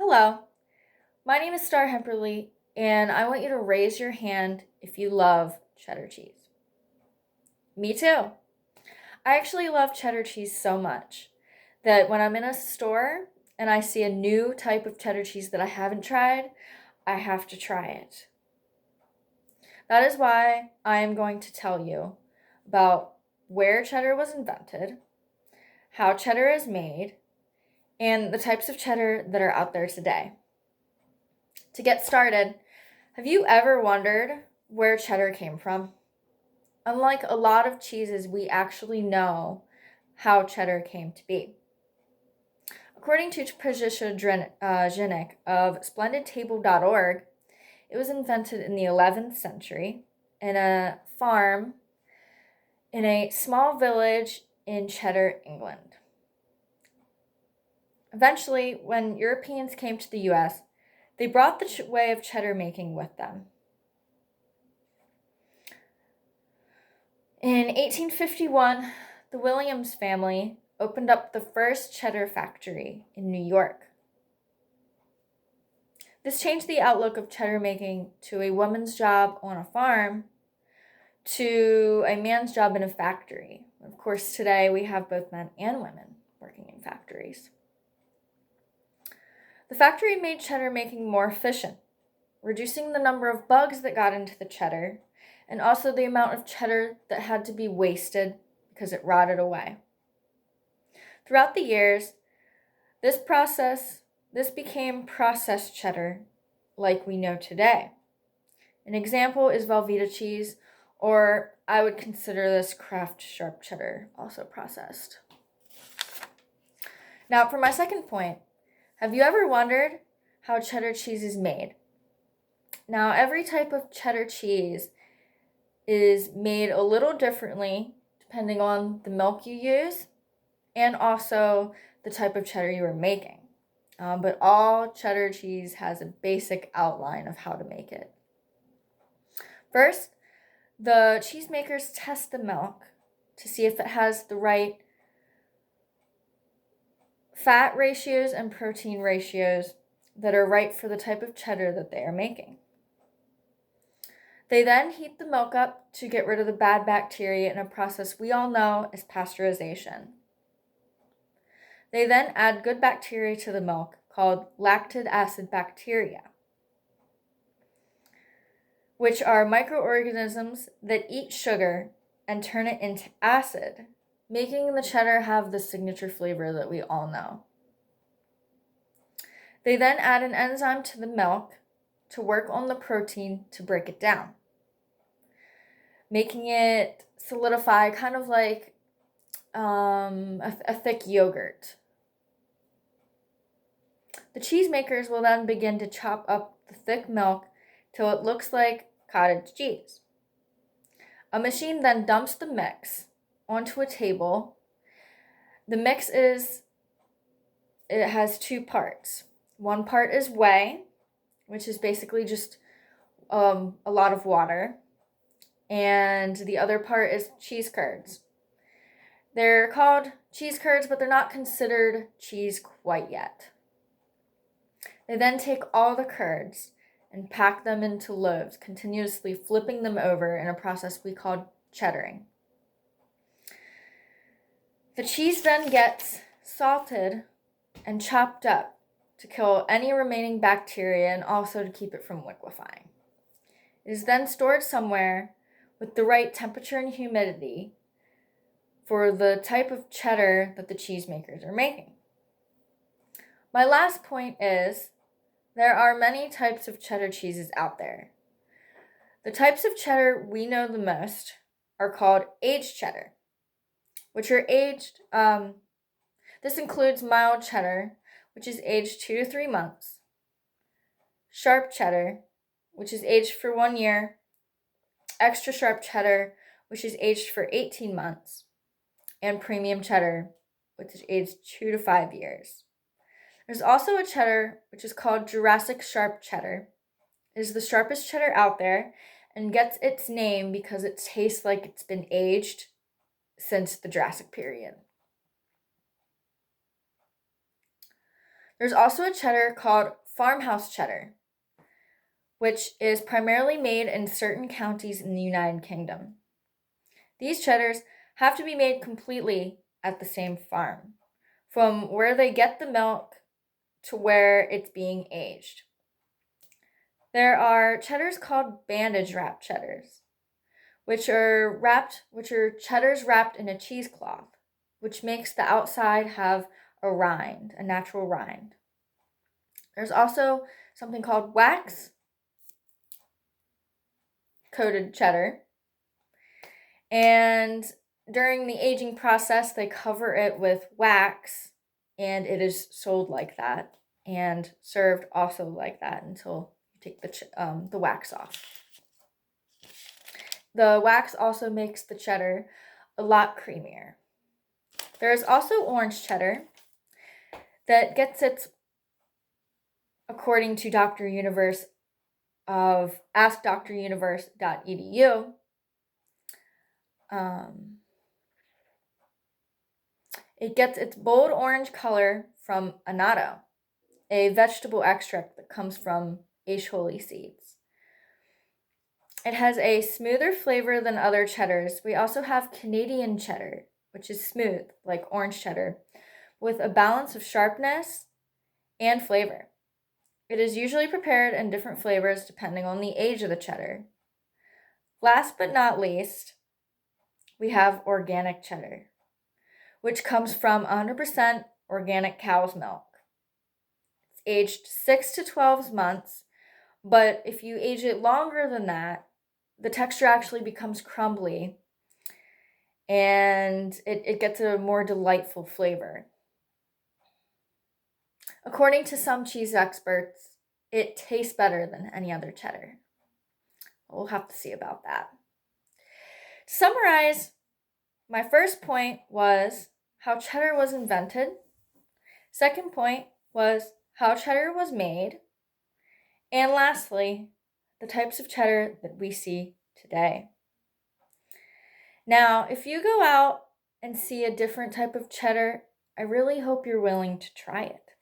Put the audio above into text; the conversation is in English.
Hello, my name is Star Hemperly, and I want you to raise your hand if you love cheddar cheese. Me too. I actually love cheddar cheese so much that when I'm in a store and I see a new type of cheddar cheese that I haven't tried, I have to try it. That is why I am going to tell you about where cheddar was invented, how cheddar is made, and the types of cheddar that are out there today. To get started, have you ever wondered where cheddar came from? Unlike a lot of cheeses, we actually know how cheddar came to be. According to Patricia Genick of SplendidTable.org, it was invented in the 11th century in a farm in a small village in Cheddar, England. Eventually, when Europeans came to the US, they brought the way of cheddar making with them. In 1851, the Williams family opened up the first cheddar factory in New York. This changed the outlook of cheddar making to a woman's job on a farm to a man's job in a factory. Of course, today we have both men and women working in factories. The factory made cheddar making more efficient, reducing the number of bugs that got into the cheddar and also the amount of cheddar that had to be wasted because it rotted away. Throughout the years, this became processed cheddar like we know today. An example is Velveeta cheese, or I would consider this Kraft sharp cheddar also processed. Now, for my second point, have you ever wondered how cheddar cheese is made? Now, every type of cheddar cheese is made a little differently depending on the milk you use and also the type of cheddar you are making. But all cheddar cheese has a basic outline of how to make it. First, the cheesemakers test the milk to see if it has the right fat ratios and protein ratios that are right for the type of cheddar that they are making. They then heat the milk up to get rid of the bad bacteria in a process we all know as pasteurization. They then add good bacteria to the milk called lactic acid bacteria, which are microorganisms that eat sugar and turn it into acid, making the cheddar have the signature flavor that we all know. They then add an enzyme to the milk to work on the protein to break it down, making it solidify kind of like a thick yogurt. The cheesemakers will then begin to chop up the thick milk till it looks like cottage cheese. A machine then dumps the mix onto a table. The mix has two parts. One part is whey, which is basically just a lot of water, and the other part is cheese curds. They're called cheese curds, but they're not considered cheese quite yet. They then take all the curds and pack them into loaves, continuously flipping them over in a process we call cheddaring. The cheese then gets salted and chopped up to kill any remaining bacteria and also to keep it from liquefying. It is then stored somewhere with the right temperature and humidity for the type of cheddar that the cheesemakers are making. My last point is there are many types of cheddar cheeses out there. The types of cheddar we know the most are called aged cheddar, which are aged. This includes mild cheddar, which is aged 2 to 3 months, sharp cheddar, which is aged for 1 year, extra sharp cheddar, which is aged for 18 months, and premium cheddar, which is aged 2 to 5 years. There's also a cheddar which is called Jurassic Sharp Cheddar. It is the sharpest cheddar out there and gets its name because it tastes like it's been aged since the Jurassic period. There's also a cheddar called farmhouse cheddar, which is primarily made in certain counties in the United Kingdom. These cheddars have to be made completely at the same farm, from where they get the milk to where it's being aged. There are cheddars called bandage wrap cheddars, which are cheddars wrapped in a cheesecloth, which makes the outside have a rind, a natural rind. There's also something called wax coated cheddar. And during the aging process, they cover it with wax, and it is sold like that and served also like that until you take the wax off. The wax also makes the cheddar a lot creamier. There is also orange cheddar that gets its, according to Dr. Universe of askdruniverse.edu, it gets its bold orange color from annatto, a vegetable extract that comes from aisholi seeds. It has a smoother flavor than other cheddars. We also have Canadian cheddar, which is smooth, like orange cheddar, with a balance of sharpness and flavor. It is usually prepared in different flavors depending on the age of the cheddar. Last but not least, we have organic cheddar, which comes from 100% organic cow's milk. It's aged 6 to 12 months, but if you age it longer than that, the texture actually becomes crumbly and it gets a more delightful flavor. According to some cheese experts, it tastes better than any other cheddar. We'll have to see about that. To summarize, my first point was how cheddar was invented. Second point was how cheddar was made. And lastly, the types of cheddar that we see today. Now, if you go out and see a different type of cheddar, I really hope you're willing to try it.